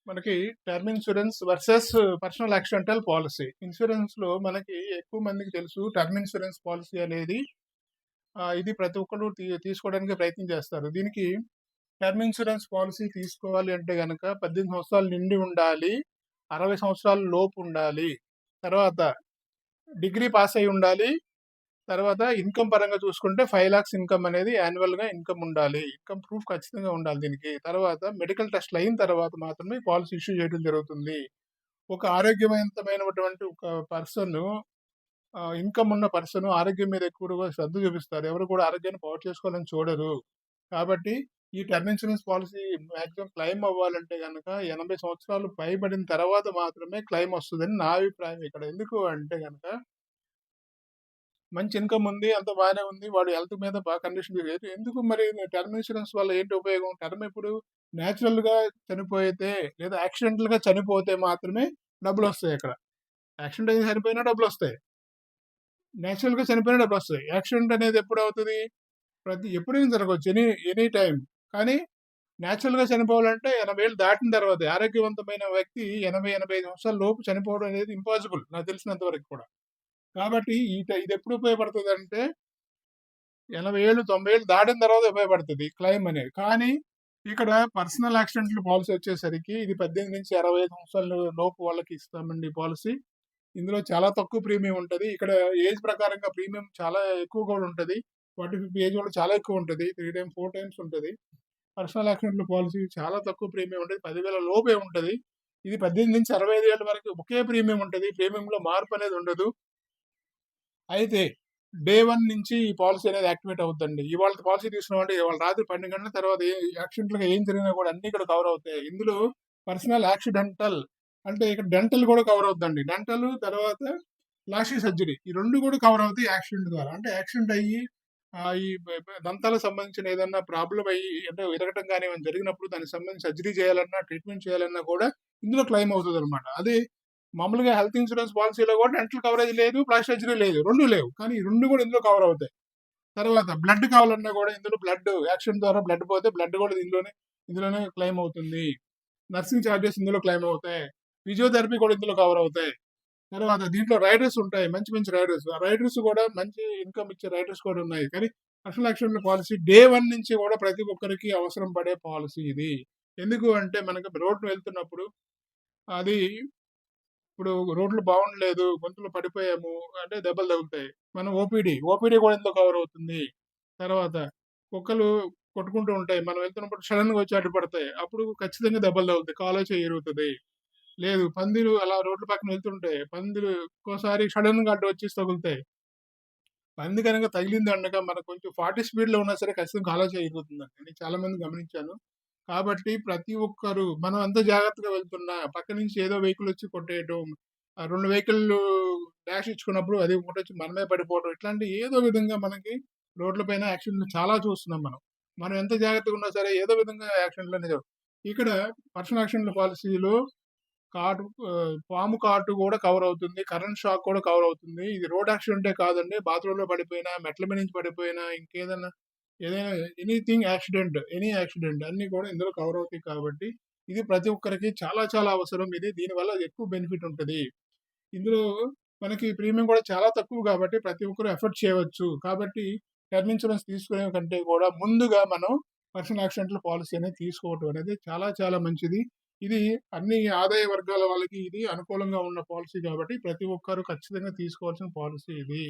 మనకి term insurance versus personal accidental policy. ఇన్సూరెన్స్‌లో మనకి ఎక్కువ మందికి తెలుసు టర్మ్ ఇన్సూరెన్స్ పాలసీ అనేది ఇది ప్రతి ఒక్కరు తీసుకోవడానికి ప్రయత్నం చేస్తారు. దీనికి టర్మ్ ఇన్సూరెన్స్ పాలసీ తీసుకోవాలి అంటే గనక 18 సంవత్సరాలు నిండి ఉండాలి. 60 సంవత్సరాల లోపు ఉండాలి. తర్వాత డిగ్రీ పాస్ అయ్యి ఉండాలి. తర్వాత ఇన్‌కమ్ పరంగా చూసుకుంటే 5,00,000 ఇన్‌కమ్ అనేది యాన్యువల్‌గా ఇన్‌కమ్ ఉండాలి. ఇన్‌కమ్ ప్రూఫ్ ఖచ్చితంగా ఉండాలి దీనికి. తర్వాత మెడికల్ టెస్ట్‌లు అయిన తర్వాత మాత్రమే పాలసీ ఇష్యూ చేయడం జరుగుతుంది. ఒక ఆరోగ్యవంతమైనటువంటి ఒక పర్సను ఇన్‌కమ్ ఉన్న పర్సన్ ఆరోగ్యం మీద ఎక్కువగా శ్రద్ధ చూపిస్తారు. ఎవరు కూడా ఆరోగ్యాన్ని పాడు చేసుకోవాలని చూడరు. కాబట్టి ఈ term insurance policy maximum claim అవ్వాలంటే గనక 80 సంవత్సరాలు పైబడిన తర్వాత మాత్రమే క్లెయిమ్ వస్తదని నా అభిప్రాయం ఇక్కడ. ఎందుకు అంటే గనక మంచి ఇన్‌కమ్ ఉంది. అంతా బానే ఉంది. వాడు హెల్త్ మీద బాగా కండిషన్ లేదు. ఎందుకు మరి టర్మ్ ఇన్సూరెన్స్ వల్ల ఏంటి ఉపయోగం? టర్మ్ ఎప్పుడు నేచురల్‌గా చనిపోతే లేదా యాక్సిడెంటల్‌గా చనిపోతే మాత్రమే డబ్బులొస్తాయి అక్కడ. యాక్సిడెంట్ అయ్యి చనిపోయినా డబ్బులొస్తాయి. నేచురల్‌గా చనిపోయినా డబ్బులొస్తాయి. యాక్సిడెంట్ అనేది ఎప్పుడవుతది? ఎప్పుడైనా జరగొచ్చు. Any time. కానీ నేచురల్‌గా చనిపోవాలంటే 80 ఏళ్ళు దాటిన తర్వాతే. ఆరోగ్యవంతమైన వ్యక్తి 80, 85 సంవత్సరాల లోపు చనిపోవడం అనేది ఇంపాసిబుల్ నాకు తెలిసినంత వరకు కూడా. కాబట్టి ఇదెప్పుడు ఉపయోగపడతదంటే 80 ఏళ్ళు, 90 ఏళ్ళు దాటిన తర్వాత ఉపయోగపడతది క్లెయిమ్ అనేది. కానీ ఇక్కడ పర్సనల్ యాక్సిడెంటల్ పాలిసీ వచ్చేసరికి ఇది 18-65 సంవత్సరాల లోపు వాళ్ళకి ఇస్తామండి పాలిసీ. ఇందులో చాలా తక్కువ ప్రీమియం ఉంటది. ఇక్కడ ఏజ్ ప్రకారంగా ప్రీమియం చాలా ఎక్కువ కూడా ఉంటది. 40, 50 ఏజ్ వాళ్ళకి చాలా ఎక్కువ ఉంటది. 3 టైమ్స్, 4 టైమ్స్ ఉంటది. పర్సనల్ యాక్సిడెంట్‌ల పాలిసీ చాలా తక్కువ ప్రీమియం ఉంటది. 10,000 లోపే ఉంటది. ఇది 18-65 ఏళ్ల వరకు ఒకే ప్రీమియం ఉంటది. ప్రీమియంలో మార్పు అనేది ఉండదు. అయితే డే 1 నుంచి ఈ పాలిసీ అనేది యాక్టివేట్ అవుద్దండి. ఇవాళ పాలిసీ తీసుకున్నామంటే ఇవాళ రాత్రి 12 గంటల తర్వాత యాక్సిడెంటల్‌గా ఏం జరిగినా కూడా అన్నీ ఇక్కడ కవర్ అవుతాయి. ఇందులో పర్సనల్ యాక్సిడెంటల్ అంటే ఇక్కడ డెంటల్ కూడా కవర్ అవుద్దండి. డెంటల్ తర్వాత ప్లాస్టిక్ సర్జరీ ఈ 2 కూడా కవర్ అవుతాయి యాక్సిడెంట్ ద్వారా. అంటే యాక్సిడెంట్ అయ్యి ఈ దంతాలకు సంబంధించిన ఏదన్నా ప్రాబ్లమ్ అయ్యి అంటే విరగటం గాని ఏమైనా జరిగినప్పుడు దానికి సంబంధించి సర్జరీ చేయాలన్నా, ట్రీట్మెంట్ చేయాలన్నా కూడా ఇందులో క్లెయిమ్ అవుతదనమాట. అదే మామూలుగా హెల్త్ ఇన్సూరెన్స్ పాలిసీలో కూడా డెంటల్ కవరేజ్ లేదు, ప్లాస్టిక్ సర్జరీ లేదు. 2 లేవు. కానీ ఈ 2 కూడా ఇందులో కవర్ అవుతాయి. తర్వాత బ్లడ్ కావాలన్నా కూడా ఇందులో యాక్సిడెంట్ ద్వారా బ్లడ్ పోతే బ్లడ్ కూడా ఇందులోనే క్లెయిమ్ అవుతుంది. నర్సింగ్ చార్జెస్ ఇందులో క్లెయిమ్ అవుతాయి. ఫిజియోథెరపీ కూడా ఇందులో కవర్ అవుతాయి. తర్వాత దీంట్లో రైడర్స్ ఉంటాయి. మంచి మంచి రైడర్స్. ఆ రైడర్స్ కూడా మంచి ఇన్‌కమ్ ఇచ్చే రైడర్స్ కూడా ఉన్నాయి. కానీ పర్సనల్ యాక్సిడెంట్‌ల పాలిసీ డే 1 నుంచి కూడా ప్రతి ఒక్కరికి అవసరం పడే పాలిసీ ఇది. ఎందుకు అంటే మనకు రోడ్డున వెళ్తున్నప్పుడు అది ఇప్పుడు రోడ్లు బాగుండలేదు, గొంతులో పడిపోయాము అంటే దెబ్బలు తగులుతాయి. మనం ఓపీడీ కూడా ఇందులో కవర్ అవుతుంది. తర్వాత కుక్కలు కొట్టుకుంటూ ఉంటాయి. మనం వెళ్తున్నప్పుడు సడెన్‌గా వచ్చి అడ్డుపడతాయి. అప్పుడు ఖచ్చితంగా దెబ్బలు తగులుతాయి. కాలో, చెయ్యో ఇరుగుతది. లేదు పందిలు అలా రోడ్ల పక్కన వెళ్తుంటాయి. పందులు ఒక్కోసారి సడెన్‌గా అడ్డు వచ్చేసి తగులుతాయి. పంది గనక తగిలిందనగా మనకు కొంచెం 40 స్పీడ్‌లో ఉన్నా సరే ఖచ్చితంగా కాలో, చెయ్యో ఇరుగుతుందండి. నేను చాలా మందిని గమనించాను. కాబట్టి ప్రతి ఒక్కరు మనం ఎంత జాగ్రత్తగా వెళ్తున్నా పక్క నుంచి ఏదో వెహికల్ వచ్చి కొట్టేయటం, 2 వెహికల్‌లు డాష్ ఇచ్చుకున్నప్పుడు అది ఒకటొచ్చి మన మీద పడిపోవడం ఇట్లాంటి ఏదో విధంగా మనకి రోడ్ల పైన యాక్సిడెంట్‌లు చాలా చూస్తున్నాం మనం. మనం ఎంత జాగ్రత్తగా ఉన్నా సరే ఏదో విధంగా యాక్సిడెంట్‌లు అనేది ఇక్కడ పర్సనల్ యాక్సిడెంట్‌ల పాలిసీలో పాము కాటు కూడా కవర్ అవుతుంది. కరెంట్ షాక్ కూడా కవర్ అవుతుంది. ఇది రోడ్ యాక్సిడెంటే కాదండి. బాత్రూమ్‌లో పడిపోయినా, మెట్ల మీద నుంచి పడిపోయినా, ఏదైనా ఎనీ యాక్సిడెంట్ అన్నీ కూడా ఇందులో కవర్ అవుతాయి కాబట్టి, ఇది ప్రతి ఒక్కరికి చాలా చాలా అవసరం ఇది. దీనివల్ల ఎక్కువ బెనిఫిట్ ఉంటది. ఇందులో మనకి ప్రీమియం కూడా చాలా తక్కువ కాబట్టి ప్రతి ఒక్కరు ఎఫర్డ్ చేయవచ్చు. కాబట్టి టర్మ్ ఇన్స్యూరెన్స్ తీసుకునే కంటే కూడా ముందుగా మనం పర్సనల్ యాక్సిడెంటల్ పాలిసీ అనేది తీసుకోవటం అనేది చాలా చాలా మంచిది. ఇది అన్ని ఆదాయ వర్గాల వాళ్ళకి ఇది అనుకూలంగా ఉన్న పాలిసీ కాబట్టి ప్రతి ఒక్కరు ఖచ్చితంగా తీసుకోవాల్సిన పాలిసీ ఇది.